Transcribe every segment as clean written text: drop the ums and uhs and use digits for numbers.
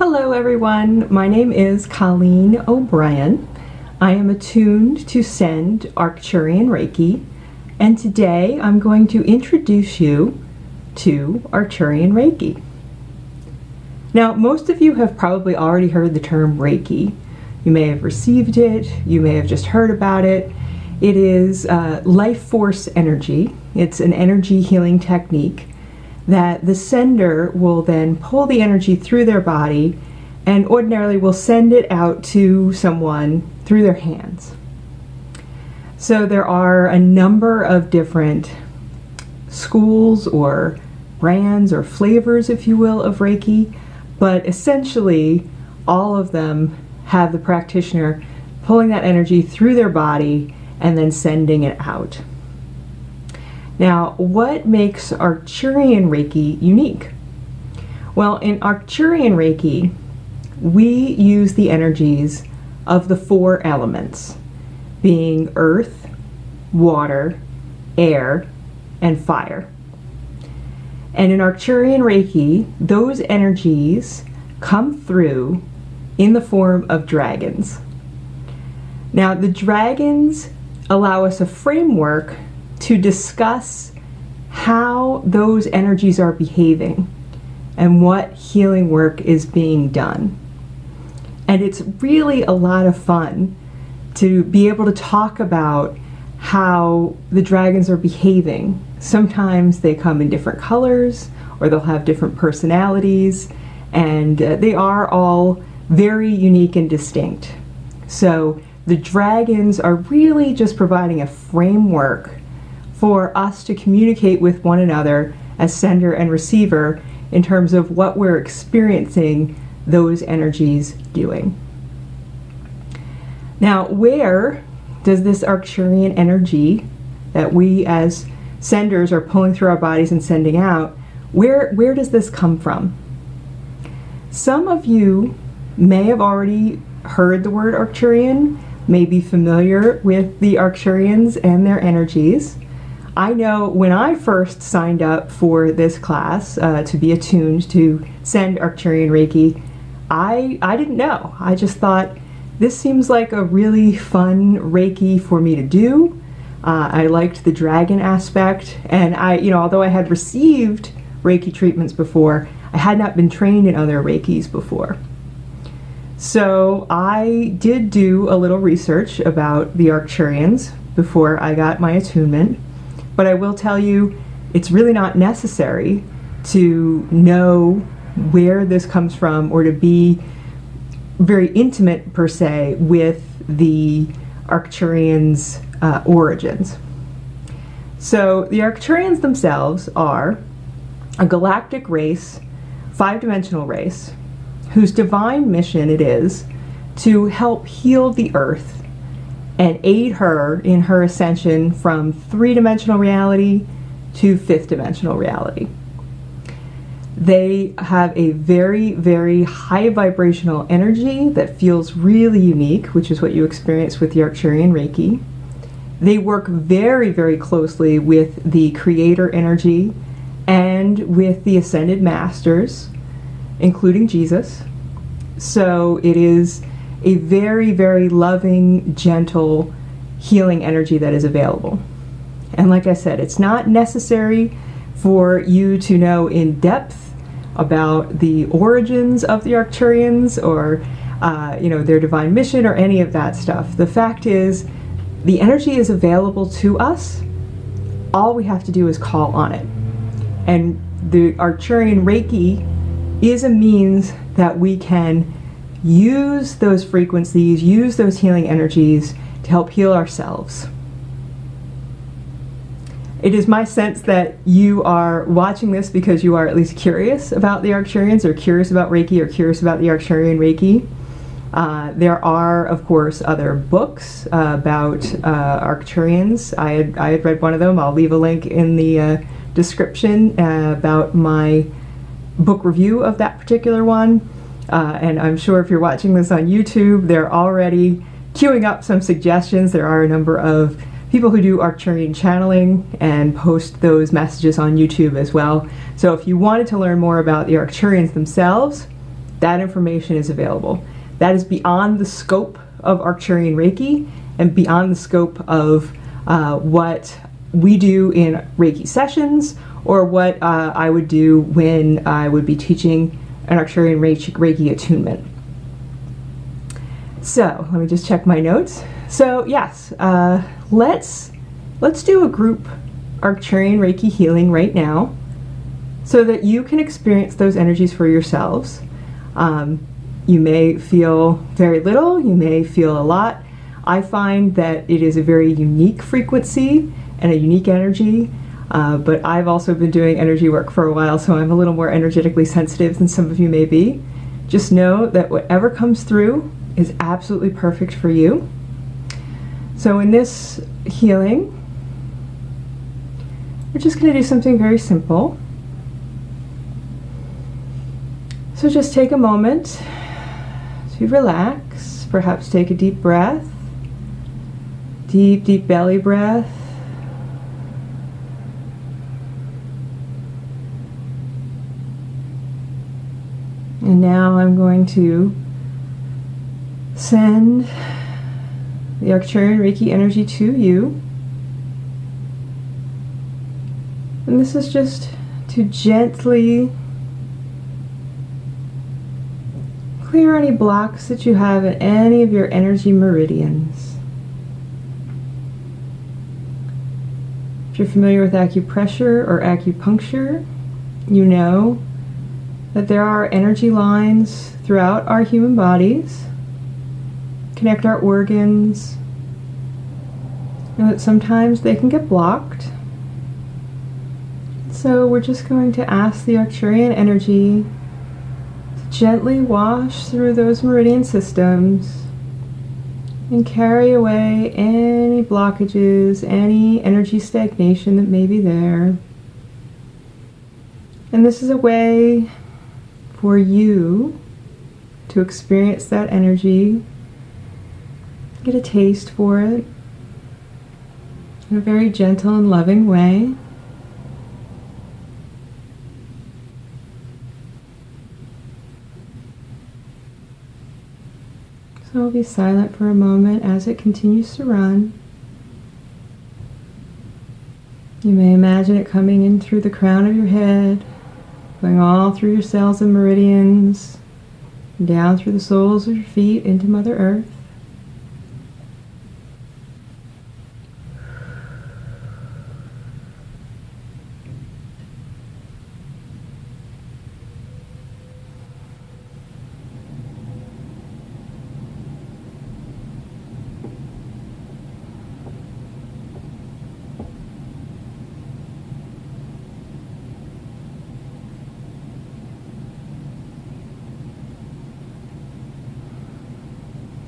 Hello everyone, my name is Colleen O'Brien. I am attuned to send Arcturian Reiki, and today I'm going to introduce you to Arcturian Reiki. Now, most of you have probably already heard the term Reiki. You may have received it, you may have just heard about it. It is life force energy. It's an energy healing technique that the sender will then pull the energy through their body and ordinarily will send it out to someone through their hands. So there are a number of different schools or brands or flavors, if you will, of Reiki, but essentially all of them have the practitioner pulling that energy through their body and then sending it out. Now, what makes Arcturian Reiki unique? Well, in Arcturian Reiki, we use the energies of the four elements, being earth, water, air, and fire. And in Arcturian Reiki, those energies come through in the form of dragons. Now, the dragons allow us a framework to discuss how those energies are behaving and what healing work is being done. And it's really a lot of fun to be able to talk about how the dragons are behaving. Sometimes they come in different colors, or they'll have different personalities, and they are all very unique and distinct. So the dragons are really just providing a framework for us to communicate with one another as sender and receiver in terms of what we're experiencing those energies doing. Now, where does this Arcturian energy that we as senders are pulling through our bodies and sending out, where does this come from? Some of you may have already heard the word Arcturian, may be familiar with the Arcturians and their energies. I know when I first signed up for this class to be attuned to send Arcturian Reiki, I didn't know. I just thought, this seems like a really fun Reiki for me to do. I liked the dragon aspect, and although I had received Reiki treatments before, I had not been trained in other Reikis before. So I did do a little research about the Arcturians before I got my attunement. But I will tell you, it's really not necessary to know where this comes from or to be very intimate, per se, with the Arcturians' origins. So the Arcturians themselves are a galactic race, five-dimensional race, whose divine mission it is to help heal the Earth and aid her in her ascension from three-dimensional reality to fifth-dimensional reality. They have a very, very high vibrational energy that feels really unique, which is what you experience with the Arcturian Reiki. They work very, very closely with the creator energy and with the ascended masters, including Jesus. So it is a very, very loving, gentle, healing energy that is available. And like I said, it's not necessary for you to know in depth about the origins of the Arcturians or their divine mission or any of that stuff. The fact is, the energy is available to us. All we have to do is call on it. And the Arcturian Reiki is a means that we can use those frequencies, use those healing energies to help heal ourselves. It is my sense that you are watching this because you are at least curious about the Arcturians, or curious about Reiki, or curious about the Arcturian Reiki. There are, of course, other books about Arcturians. I had read one of them. I'll leave a link in the description about my book review of that particular one. And I'm sure if you're watching this on YouTube, they're already queuing up some suggestions. There are a number of people who do Arcturian channeling and post those messages on YouTube as well. So if you wanted to learn more about the Arcturians themselves, that information is available. That is beyond the scope of Arcturian Reiki and beyond the scope of what we do in Reiki sessions, or what I would do when I would be teaching an Arcturian Reiki attunement. So let me just check my notes. So yes, let's do a group Arcturian Reiki healing right now, so that you can experience those energies for yourselves. You may feel very little, you may feel a lot. I find that it is a very unique frequency and a unique energy, but I've also been doing energy work for a while, so I'm a little more energetically sensitive than some of you may be. Just know that whatever comes through is absolutely perfect for you. So in this healing, we're just going to do something very simple. So just take a moment to relax, perhaps take a deep breath, deep belly breath. And now I'm going to send the Arcturian Reiki energy to you. And this is just to gently clear any blocks that you have in any of your energy meridians. If you're familiar with acupressure or acupuncture, you know that there are energy lines throughout our human bodies, connect our organs, and that sometimes they can get blocked. So we're just going to ask the Arcturian energy to gently wash through those meridian systems and carry away any blockages, any energy stagnation that may be there. And this is a way for you to experience that energy, get a taste for it in a very gentle and loving way. So we'll be silent for a moment as it continues to run. You may imagine it coming in through the crown of your head, going all through your cells and meridians, down through the soles of your feet into Mother Earth.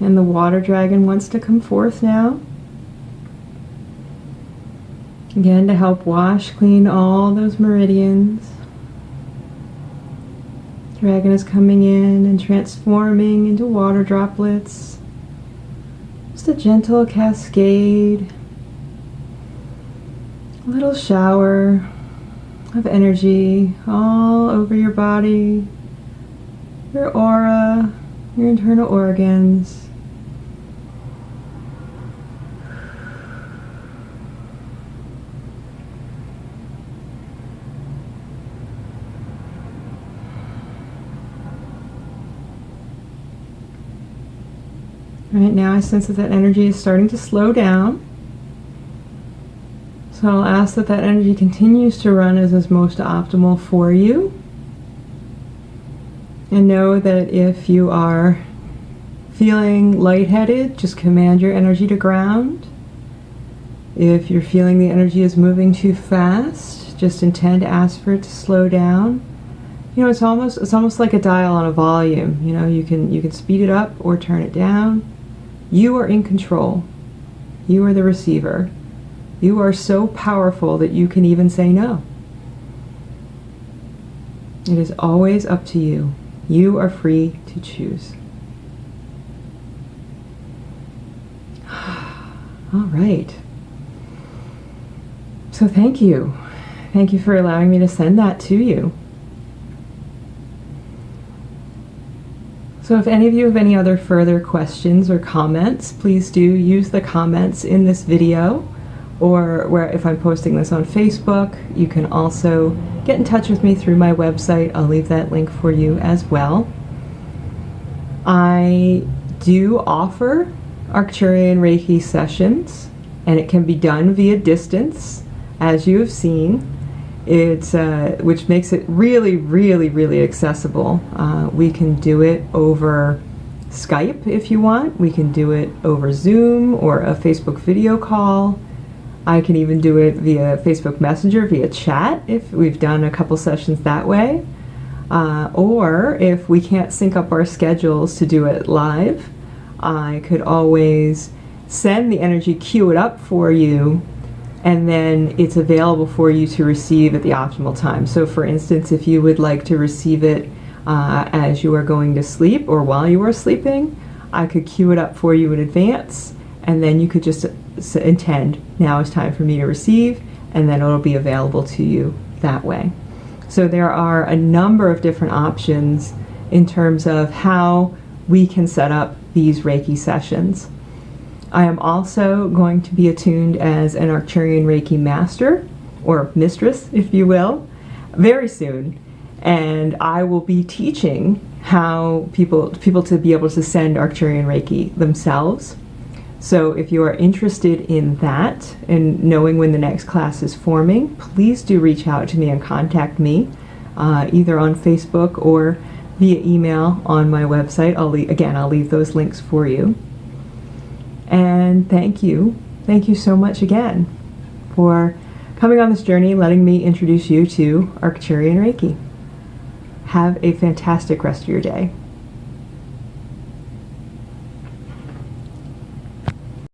And the water dragon wants to come forth now. Again, to help wash clean all those meridians. Dragon is coming in and transforming into water droplets. Just a gentle cascade. A little shower of energy all over your body, your aura, your internal organs. Right now I sense that energy is starting to slow down. So I'll ask that energy continues to run as is most optimal for you. And know that if you are feeling lightheaded, just command your energy to ground. If you're feeling the energy is moving too fast, just intend to ask for it to slow down. You know, it's almost like a dial on a volume. You know, you can speed it up or turn it down. You are in control. You are the receiver. You are so powerful that you can even say no. It is always up to you. You are free to choose. All right. So thank you. Thank you for allowing me to send that to you. So if any of you have any other further questions or comments, please do use the comments in this video, or where if I'm posting this on Facebook, you can also get in touch with me through my website. I'll leave that link for you as well. I do offer Arcturian Reiki sessions, and it can be done via distance, as you have seen. It's which makes it really, really, really accessible. We can do it over Skype if you want. We can do it over Zoom or a Facebook video call. I can even do it via Facebook Messenger, via chat, if we've done a couple sessions that way. Or if we can't sync up our schedules to do it live, I could always send the energy, queue it up for you, and then it's available for you to receive at the optimal time. So for instance, if you would like to receive it as you are going to sleep or while you are sleeping, I could queue it up for you in advance, and then you could just intend, now is time for me to receive, and then it'll be available to you that way. So there are a number of different options in terms of how we can set up these Reiki sessions. I am also going to be attuned as an Arcturian Reiki master, or mistress, if you will, very soon. And I will be teaching how people to be able to send Arcturian Reiki themselves. So if you are interested in that and knowing when the next class is forming, please do reach out to me and contact me, either on Facebook or via email on my website. I'll leave those links for you. And thank you so much again for coming on this journey, letting me introduce you to Arcturian Reiki. Have a fantastic rest of your day.